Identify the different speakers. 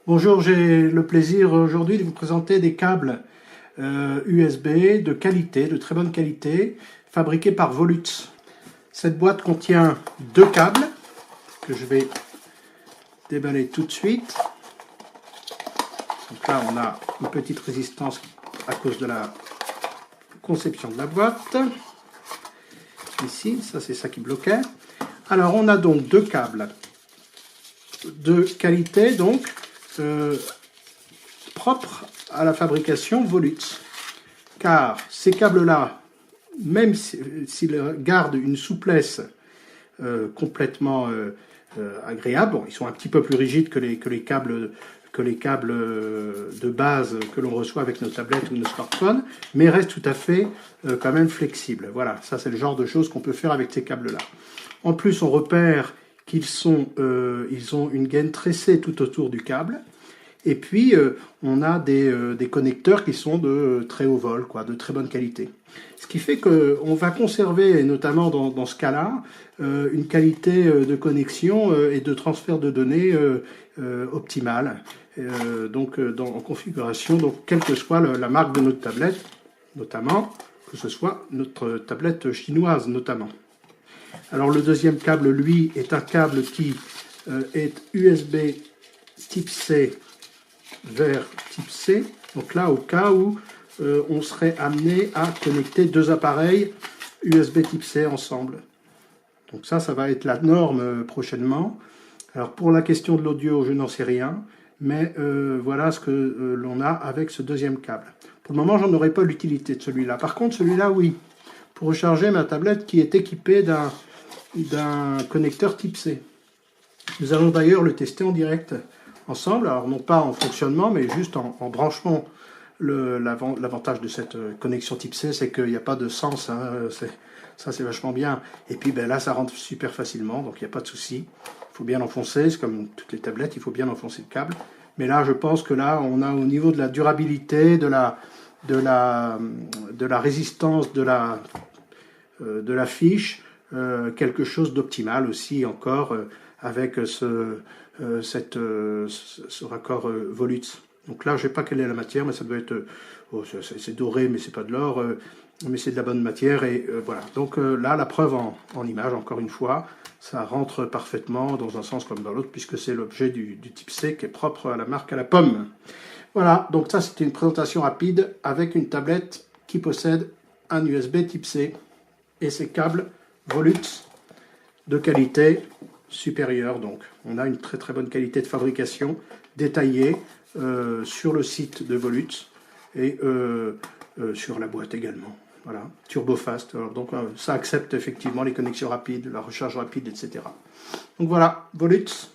Speaker 1: Bonjour, j'ai le plaisir aujourd'hui de vous présenter des câbles USB de qualité, de très bonne qualité, fabriqués par Volutz. Cette boîte contient deux câbles que je vais déballer tout de suite. Donc là, on a une petite résistance à cause de la conception de la boîte. Ici, ça c'est ça qui bloquait. Alors, on a donc deux câbles de qualité, donc propres à la fabrication Volutz. Car ces câbles-là, même s'ils gardent une souplesse complètement agréable, bon, ils sont un petit peu plus rigides que les câbles de base que l'on reçoit avec nos tablettes ou nos smartphones, mais restent tout à fait quand même flexibles. Voilà, ça c'est le genre de choses qu'on peut faire avec ces câbles-là. En plus, on repère qu'ils ils ont une gaine tressée tout autour du câble. Et puis, on a des connecteurs qui sont de très haut vol, quoi, de très bonne qualité. Ce qui fait qu'on va conserver, notamment dans ce cas-là, une qualité de connexion et de transfert de données optimale. En configuration, donc quelle que soit la marque de notre tablette, notamment, que ce soit notre tablette chinoise, notamment. Alors le deuxième câble, lui, est un câble qui est USB type C vers type C. Donc là, au cas où on serait amené à connecter deux appareils USB type C ensemble. Donc ça va être la norme prochainement. Alors pour la question de l'audio, je n'en sais rien, mais voilà ce que l'on a avec ce deuxième câble. Pour le moment, j'en aurai pas l'utilité de celui-là. Par contre, celui-là, oui, pour recharger ma tablette qui est équipée d'un connecteur type C. Nous allons d'ailleurs le tester en direct ensemble, alors non pas en fonctionnement, mais juste en branchement. L'avantage de cette connexion type C, c'est qu'il n'y a pas de sens, hein, ça c'est vachement bien. Et puis ben, là, ça rentre super facilement, donc il n'y a pas de souci. Il faut bien l'enfoncer, c'est comme toutes les tablettes, il faut bien enfoncer le câble. Mais là, je pense que là, on a au niveau de la durabilité, de la résistance de la fiche, quelque chose d'optimal aussi encore avec ce raccord Volutz. Donc là, je ne sais pas quelle est la matière, mais ça doit être, c'est doré, mais c'est pas de l'or, mais c'est de la bonne matière et voilà. Donc là, la preuve en image, encore une fois, ça rentre parfaitement dans un sens comme dans l'autre puisque c'est l'objet du type C qui est propre à la marque à la pomme. Voilà, donc ça c'était une présentation rapide avec une tablette qui possède un USB type C et ces câbles Volutz de qualité supérieure. Donc on a une très très bonne qualité de fabrication détaillée sur le site de Volutz et sur la boîte également. Voilà, turbo fast. Alors, donc ça accepte effectivement les connexions rapides, la recharge rapide, etc. Donc voilà, Volutz.